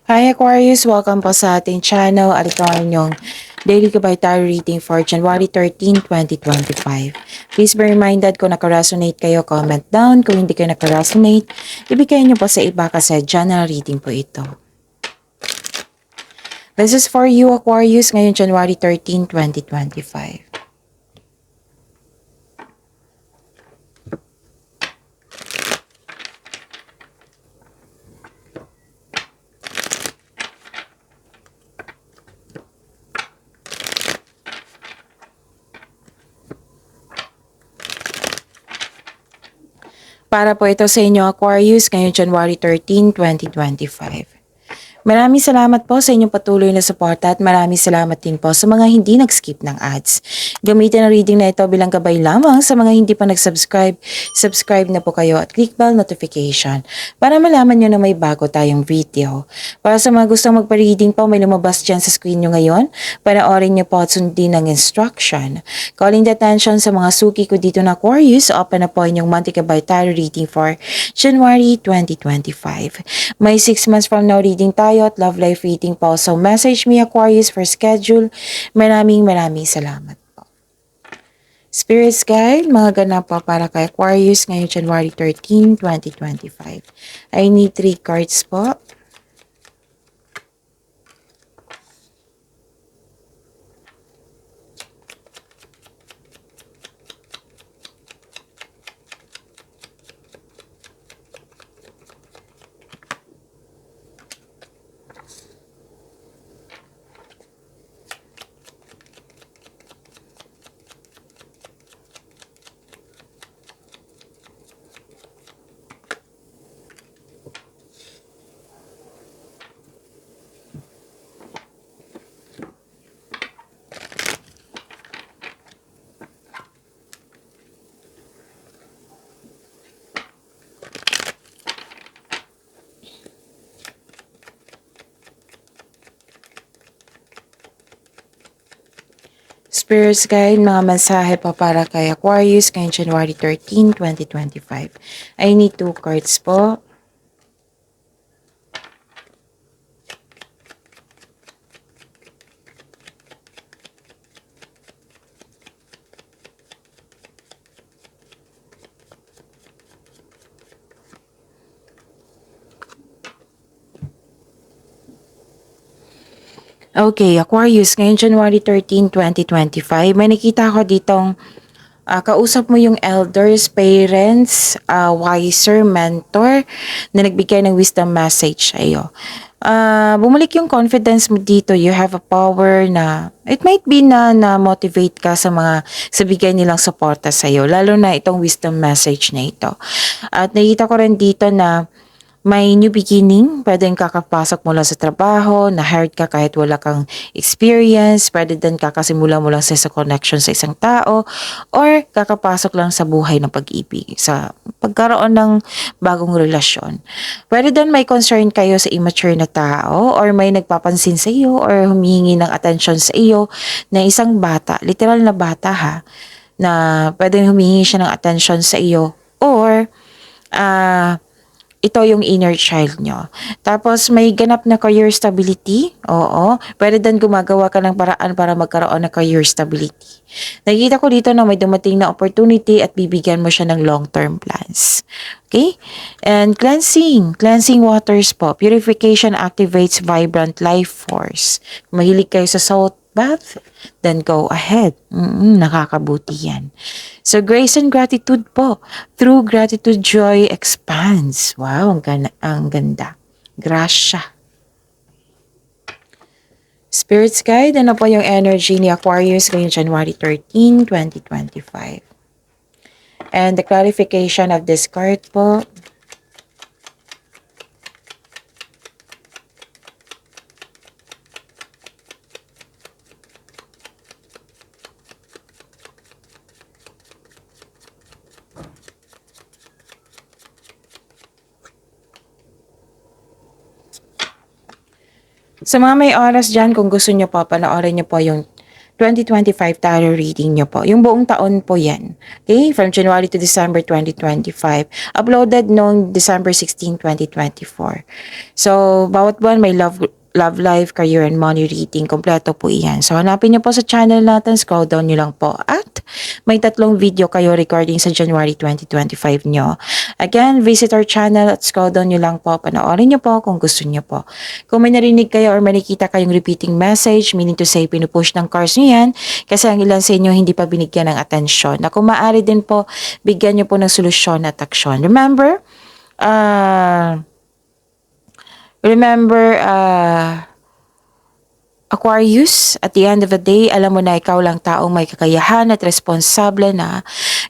Hi Aquarius! Welcome po sa ating channel at ito ang inyong daily Gabay Tarot reading for January 13, 2025. Please be reminded kung nakaresonate kayo, comment down. Kung hindi kayo nakaresonate, ibigay niyo po sa iba kasi general reading po ito. This is for you Aquarius ngayon January 13, 2025. Para po ito sa inyo Aquarius ngayong January 13, 2025. Maraming salamat po sa inyong patuloy na suporta at maraming salamat din po sa mga hindi nag-skip ng ads. Gamitin ang reading na ito bilang gabay lamang sa mga hindi pa nag-subscribe. Subscribe na po kayo at click bell notification para malaman nyo na may bago tayong video. Para sa mga gustong magpa-reading po, may lumabas dyan sa screen nyo ngayon. Panoorin nyo po at sundin ang instruction. Calling the attention sa mga suki ko dito na Aquarius, open na po inyong monthly Gabay Tarot reading for January 2025. May 6 months from now reading tayo at love life reading po. So message me Aquarius for schedule. Maraming salamat po. Spirits Guide, mga ganap po para kay Aquarius ngayong January 13, 2025. I need 3 cards po. Spirits Guide, mga mensahe pa para kay Aquarius ngayong January 13, 2025. I need 2 cards po. Okay, Aquarius, ngayon January 13, 2025, may nakita ko ditong kausap mo yung elders, parents, wiser, mentor na nagbigay ng wisdom message sa iyo. Bumalik yung confidence mo dito. You have a power na it might be na motivate ka sa bigay nilang suporta sa iyo, lalo na itong wisdom message na ito. At nakita ko rin dito na may new beginning, pwedeng kakapasok mo lang sa trabaho, na-hired ka kahit wala kang experience, pwede din kakasimula mo lang sa connection sa isang tao, or kakapasok lang sa buhay ng pag-ibig, sa pagkaroon ng bagong relasyon. Pwede din may concern kayo sa immature na tao, or may nagpapansin sa iyo, or humihingi ng attention sa iyo na isang bata, literal na bata ha, na pwedeng humihingi siya ng attention sa iyo, or ito yung inner child nyo. Tapos may ganap na career stability. Oo. Pwede din gumagawa ka ng paraan para magkaroon ng career stability. Nakikita ko dito na may dumating na opportunity at bibigyan mo siya ng long-term plans. Okay? And cleansing. Cleansing waters po. Purification activates vibrant life force. Kung mahilig kayo sa salt bath, then go ahead. Nakakabuti yan. So, grace and gratitude po. Through gratitude, joy expands. Wow, ang ganda. Grasya. Spirits Guide, ano po yung energy ni Aquarius ngayong January 13, 2025? And the clarification of this card po. Sa mga may oras dyan, kung gusto nyo po, panoorin nyo po yung 2025 tarot reading nyo po. Yung buong taon po yan. Okay? From January to December 2025. Uploaded noong December 16, 2024. So, bawat buwan may love life, career, and money reading. Kompleto po iyan. So, hanapin nyo po sa channel natin. Scroll down nyo lang po. At may 3 video kayo recording sa January 2025 nyo. Again, visit our channel at scroll down nyo lang po. Panoorin nyo po kung gusto nyo po. Kung may narinig kayo or may nakita kayong repeating message, meaning to say, pinupush ng cards nyo yan, kasi ang ilan sa inyo hindi pa binigyan ng atensyon. Na kung maaari din po, bigyan nyo po ng solusyon at aksyon. Remember, Aquarius, at the end of the day, alam mo na ikaw lang taong may kakayahan at responsable na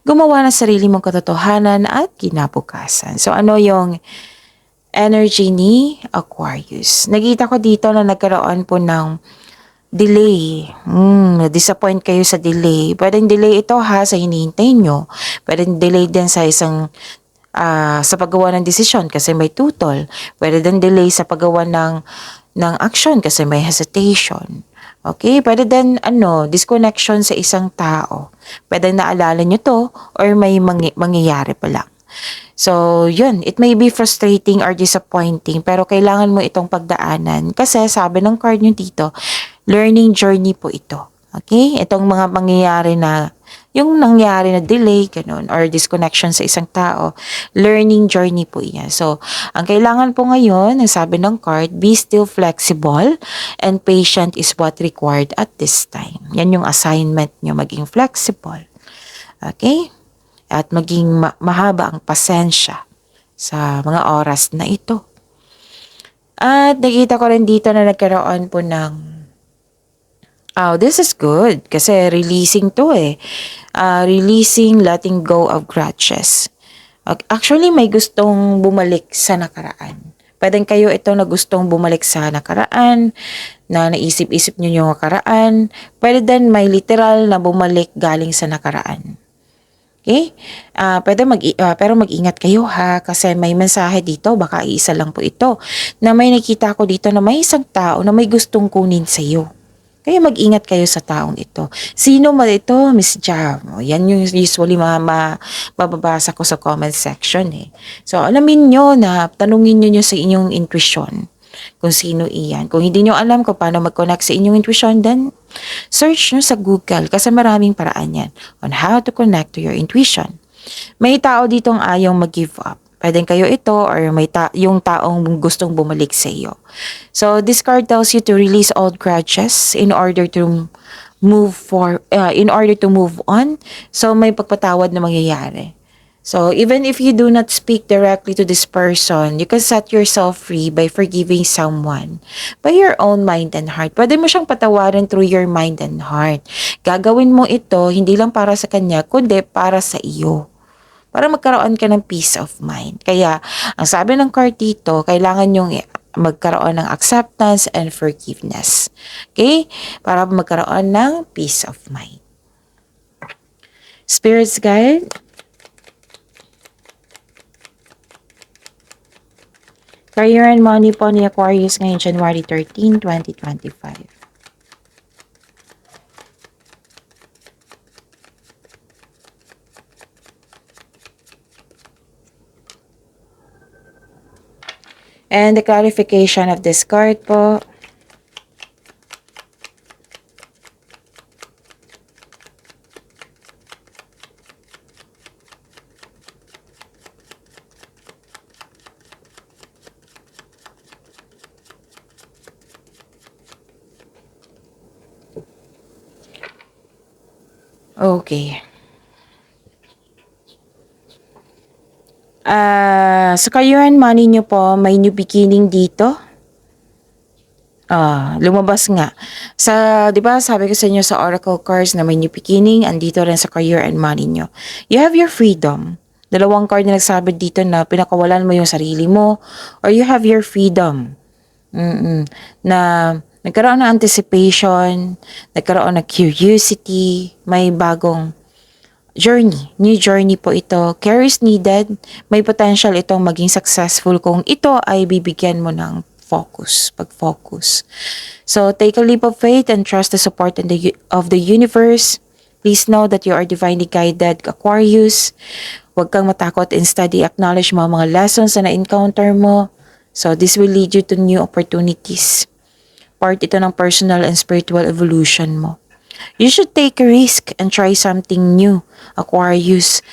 gumawa ng sarili mong katotohanan at kinabukasan. So, ano yung energy ni Aquarius? Nakita ko dito na nagkaroon po ng delay. Na-disappoint kayo sa delay. Pwedeng delay ito sa hinihintay nyo. Pwedeng delay din sa isang sa paggawa ng desisyon kasi may tutol. Pwede din delay sa paggawa ng action kasi may hesitation. Okay? Pwede din disconnection sa isang tao. Pwede naalala nyo to or may mangyayari pa lang. So, yun. It may be frustrating or disappointing pero kailangan mo itong pagdaanan kasi sabi ng card nyo dito, learning journey po ito. Okay? Itong mga mangyayari na yung nangyari na delay, ganun, or disconnection sa isang tao, learning journey po iyan. So, ang kailangan po ngayon, ang sabi ng card, be still flexible and patient is what required at this time. Yan yung assignment nyo, maging flexible. Okay? At maging mahaba ang pasensya sa mga oras na ito. At nakita ko rin dito na nagkaroon po ng this is good kasi releasing to releasing, letting go of grudges. Actually, may gustong bumalik sa nakaraan. Pwedeng kayo ito na gustong bumalik sa nakaraan, na naisip-isip nyo yung nakaraan. Pwede din may literal na bumalik galing sa nakaraan. Okay? Pero mag-ingat kayo kasi may mensahe dito, baka isa lang po ito, na may nakita ko dito na may isang tao na may gustong kunin sa iyo. Kaya mag-ingat kayo sa taong ito. Sino man ito, Miss Jam? Yan yung usually mababasa ko sa comment section So, alamin nyo na tanungin nyo sa inyong intuition kung sino iyan. Kung hindi nyo alam kung paano mag-connect sa inyong intuition, then search nyo sa Google kasi maraming paraan yan on how to connect to your intuition. May tao ditong ayaw mag-give up. Pwedeng kayo ito or may yung taong gustong bumalik sa iyo. So, this card tells you to release old grudges in order to move on. So, may pagpatawad na mangyayari. So, even if you do not speak directly to this person, you can set yourself free by forgiving someone by your own mind and heart. Pwede mo siyang patawarin through your mind and heart. Gagawin mo ito hindi lang para sa kanya, kundi para sa iyo. Para magkaroon ka ng peace of mind. Kaya, ang sabi ng card dito, kailangan yung magkaroon ng acceptance and forgiveness. Okay? Para magkaroon ng peace of mind. Spirits guide. Career and money po ni Aquarius ngayon, January 13, 2025. And the clarification of this card po. Okay. Sa career and money nyo po, may new beginning dito. Lumabas nga. Di ba sabi ko sa inyo sa Oracle cards na may new beginning, andito rin sa career and money nyo. You have your freedom. Dalawang card na nagsabi dito na pinakawalan mo yung sarili mo, or you have your freedom. Na nagkaroon ng anticipation, nagkaroon ng curiosity, may bagong journey. New journey po ito. Care is needed. May potential itong maging successful kung ito ay bibigyan mo ng pag-focus. So, take a leap of faith and trust the support of the universe. Please know that you are divinely guided, Aquarius. Huwag kang matakot, instead acknowledge mo ang mga lessons na na-encounter mo. So, this will lead you to new opportunities. Part ito ng personal and spiritual evolution mo. You should take a risk and try something new, Aquarius.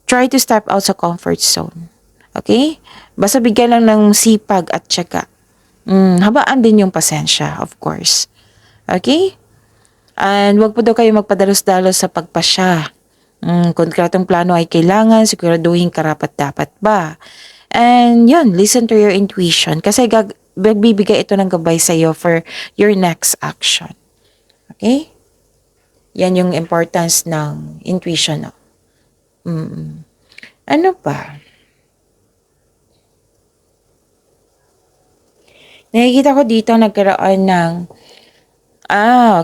Try to step out sa comfort zone. Okay? Basta bigyan lang ng sipag at tiyaga. Habaan din yung pasensya, of course. Okay? And wag po daw kayo magpadalos-dalos sa pagpasya. Konkretong plano ay kailangan, siguraduhin karapat-dapat ba. And yun, listen to your intuition kasi magbibigay ito ng gabay sa iyo for your next action. Okay? Yan yung importance ng intuition. No? Ano pa? Nakikita ko dito nagkaroon ng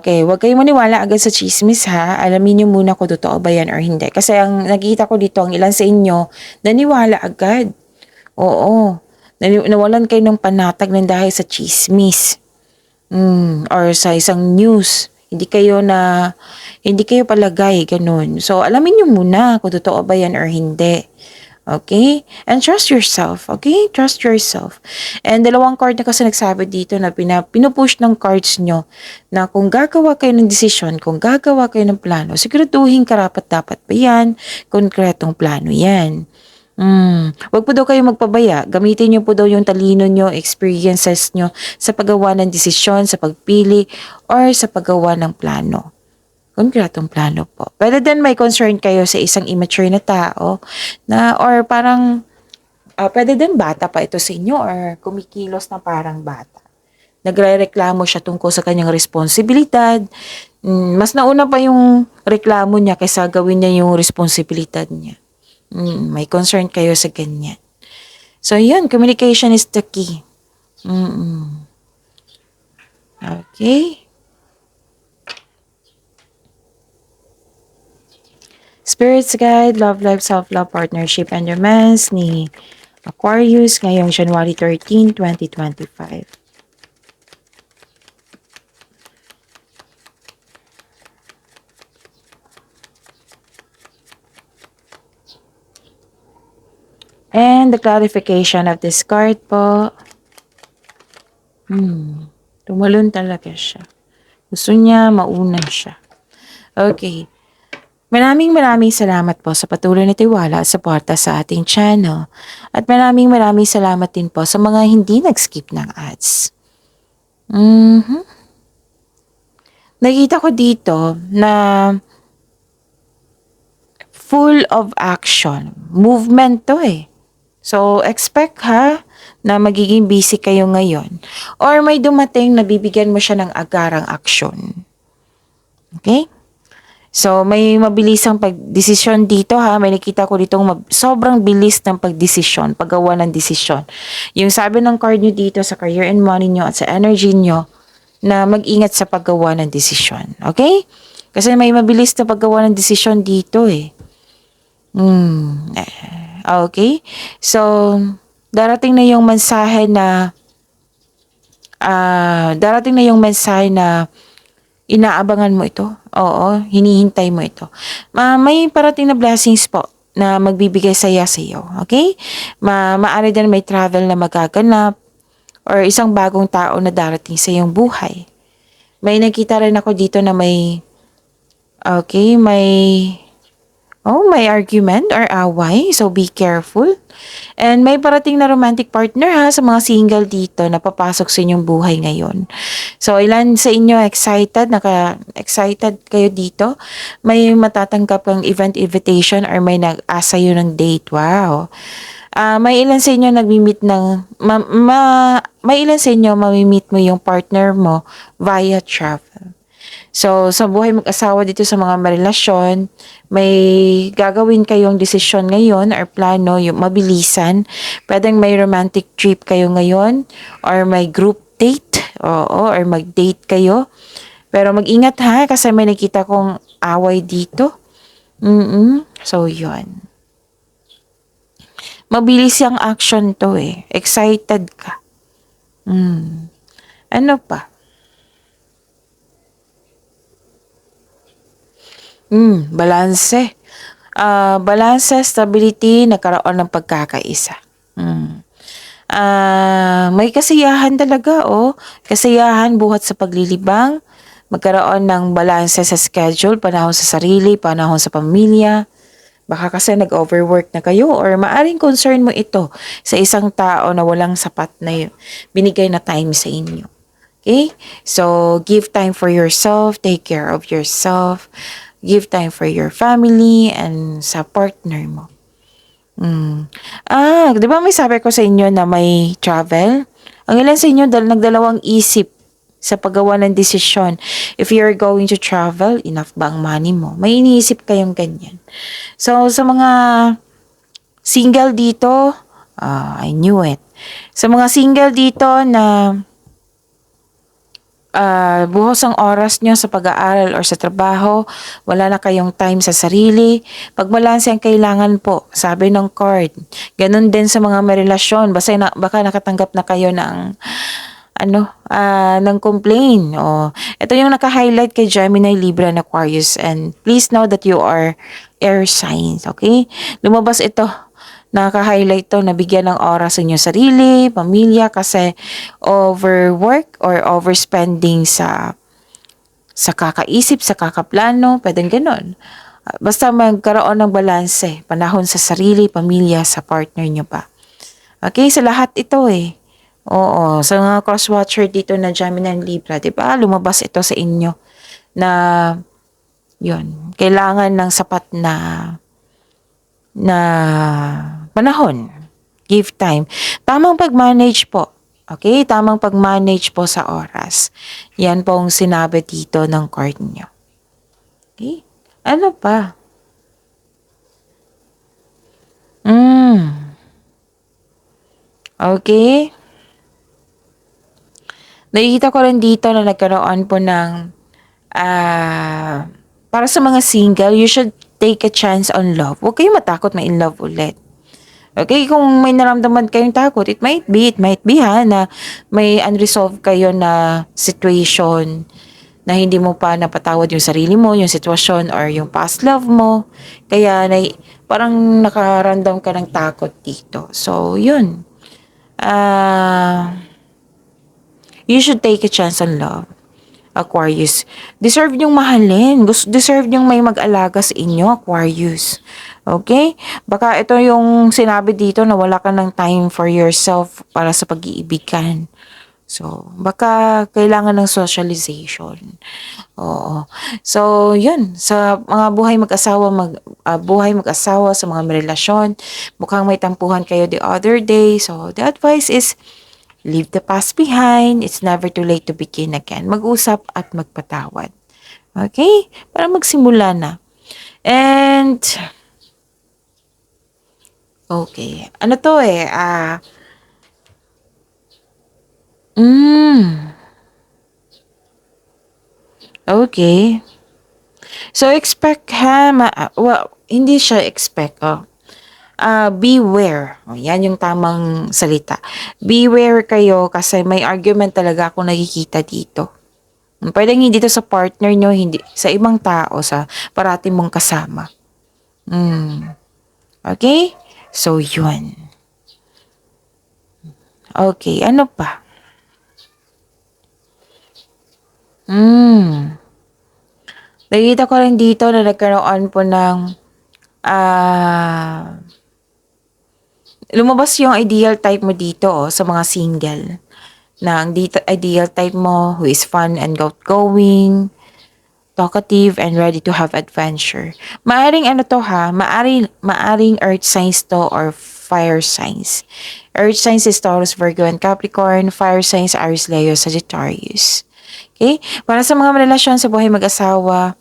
okay. Huwag kayong maniwala agad sa chismis ha. Alamin niyo muna kung totoo ba yan or hindi. Kasi ang nakikita ko dito, ang ilan sa inyo, naniwala agad. Oo. Nawalan kayo ng panatag ng dahil sa chismis. Or sa isang news. Hindi kayo palagay, ganun. So, alamin niyo muna kung totoo ba yan or hindi. Okay? And trust yourself. Okay? Trust yourself. And dalawang card na kasi nagsabi dito na pinupush ng cards nyo na kung gagawa kayo ng desisyon, kung gagawa kayo ng plano, siguraduhin karapat-dapat ba yan? Konkretong plano yan. Wag po daw kayo magpabaya. Gamitin niyo po daw yung talino nyo, experiences nyo sa paggawa ng desisyon, sa pagpili, or sa paggawa ng plano. Konkretong plano po. Pwede din may concern kayo sa isang immature na tao na or parang pwede din bata pa ito sa inyo or kumikilos na parang bata. Nagre-reklamo siya tungkol sa kanyang responsibilidad. Mas nauna pa yung reklamo niya kaysa gawin niya yung responsibilidad niya. May concern kayo sa ganyan. So yun, communication is the key. Okay. Spirits Guide, Love Life, Self-Love, Partnership, and Romance ni Aquarius ngayong January 13, 2025. And the clarification of this card po. Tumalon talaga siya. Gusto niya mauna siya. Okay. Maraming salamat po sa patuloy na tiwala at suporta sa ating channel. At maraming salamat din po sa mga hindi nag-skip ng ads. Nakita ko dito na full of action. Movement to eh. So, expect ha na magiging busy kayo ngayon. Or may dumating na bibigyan mo siya ng agarang aksyon. Okay? So, may mabilisang pagdesisyon dito ha. May nakita ko ditong sobrang bilis ng pagdesisyon, paggawa ng desisyon. Yung sabi ng card nyo dito sa career and money nyo at sa energy nyo na mag-ingat sa paggawa ng desisyon. Okay? Kasi may mabilis na paggawa ng desisyon dito eh. Okay? So, darating na yung mensahe na inaabangan mo ito. Oo, hinihintay mo ito. May parating na blessings po na magbibigay saya sa iyo. Okay? Maaari din may travel na magaganap or isang bagong tao na darating sa iyong buhay. May nakita rin ako dito na may argument or away. So, be careful. And may parating na romantic partner ha sa mga single dito na papasok sa inyong buhay ngayon. So, ilan sa inyo excited kayo dito? May matatanggap kang event invitation or may nag-asa yun ng date. Wow. May ilan sa inyo nagmi-meet may ilan sa inyo mamimit mo yung partner mo via travel. So, sa buhay mag-asawa dito sa mga marelasyon, may gagawin kayong desisyon ngayon or plano, yung mabilisan. Pwedeng may romantic trip kayo ngayon or may group date, or mag-date kayo. Pero mag-ingat ha, kasi may nakita kong away dito. So, yun. Mabilis yung action to eh. Excited ka. Ano pa? Balanse. Balanse, stability, nagkaroon ng pagkakaisa. May kasiyahan talaga, oh. Kasiyahan buhat sa paglilibang, magkaroon ng balanse sa schedule, panahon sa sarili, panahon sa pamilya. Baka kasi nag-overwork na kayo or maaring concern mo ito sa isang tao na walang sapat na binigay na time sa inyo. Okay? So, give time for yourself, take care of yourself, give time for your family and sa partner mo. Di ba may sabi ko sa inyo na may travel? Ang ilan sa inyo nagdalawang isip sa paggawa ng desisyon. If you're going to travel, enough ba ang money mo? May iniisip kayong ganyan. So, sa mga single dito, I knew it. Sa mga single dito na buhos ang oras nyo sa pag-aaral or sa trabaho, wala na kayong time sa sarili, pagbalanse ang kailangan po, sabi ng card. Ganun din sa mga may relasyon, baka nakatanggap na kayo ng ng complaint. Ito yung naka-highlight kay Gemini, Libra, and Aquarius. And please know that you are air signs, okay? Lumabas ito. Naka-highlight to, nabigyan ng oras sa inyong sarili, pamilya, kasi overwork or overspending sa kakaisip, sa kakaplano, pwedeng ganun. Basta magkaroon ng balanse, panahon sa sarili, pamilya, sa partner nyo pa. Okay, sa lahat ito Oo, sa mga cross-watcher dito na Gemini and Libra, di ba? Lumabas ito sa inyo na yun, kailangan ng sapat na panahon. Give time. Tamang pag-manage po. Okay? Tamang pag-manage po sa oras. Yan pong sinabi dito ng card nyo. Okay? Ano pa? Okay? Nakikita ko rin dito na nagkaroon po ng para sa mga single, you should take a chance on love. Huwag kayong matakot ma-in love ulit. Okay, kung may naramdaman kayong takot, it might be na may unresolved kayo na situation na hindi mo pa napatawad yung sarili mo, yung sitwasyon or yung past love mo. Kaya parang nakarandam ka ng takot dito. So, yun. You should take a chance on love. Aquarius. Deserve niyong mahalin. Deserve niyong may mag-alaga sa inyo, Aquarius. Okay? Baka ito yung sinabi dito na wala ka ng time for yourself para sa pag-iibigan. So, baka kailangan ng socialization. Oo. So, yun. Sa mga buhay mag-asawa sa mga may relasyon, mukhang may tampuhan kayo the other day. So, the advice is, leave the past behind. It's never too late to begin again. Mag-usap at magpatawad. Okay? Para magsimula na. And, okay. Ano to Okay. So, expect hindi siya expect. Beware. Yan yung tamang salita. Beware kayo kasi may argument talaga ako nakikita dito. Pwedeng hindi to sa partner nyo, hindi sa ibang tao, sa parati mong kasama. Okay? So, yun. Okay, ano pa? Nakikita ko rin dito na nagkaroon po ng lumabas yung ideal type mo dito sa mga single. Na ang ideal type mo who is fun and outgoing, talkative, and ready to have adventure. Maaring maaring earth signs to or fire signs. Earth signs is Taurus, Virgo, and Capricorn. Fire signs Aries, Leo, Sagittarius. Okay? Para sa mga relasyon sa buhay mag-asawa,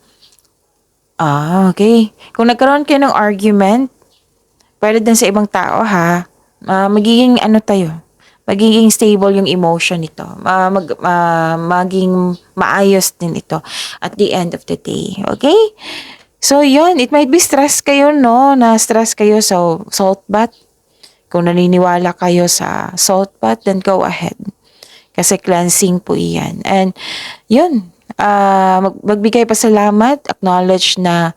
okay. Kung nagkaroon kayo ng argument, pwede din sa ibang tao magiging magiging stable yung emotion nito. Maging maayos din ito at the end of the day. Okay? So, yun. It might be stress kayo, no? Na-stress kayo sa salt bath. Kung naniniwala kayo sa salt bath, then go ahead. Kasi cleansing po iyan. And yun, magbigay pa salamat, acknowledge nyo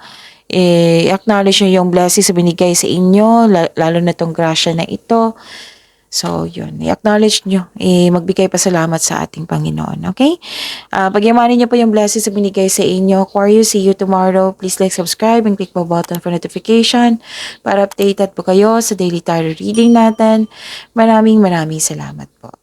yung blessings na binigay sa inyo, lalo na tong grasya na ito. So, yun. I-acknowledge nyo. Magbigay pa salamat sa ating Panginoon. Okay? Pagyamanin nyo po yung blessings na binigay sa inyo. Aquarius, see you tomorrow. Please like, subscribe, and click the button for notification para updated po kayo sa daily tarot reading natin. Maraming salamat po.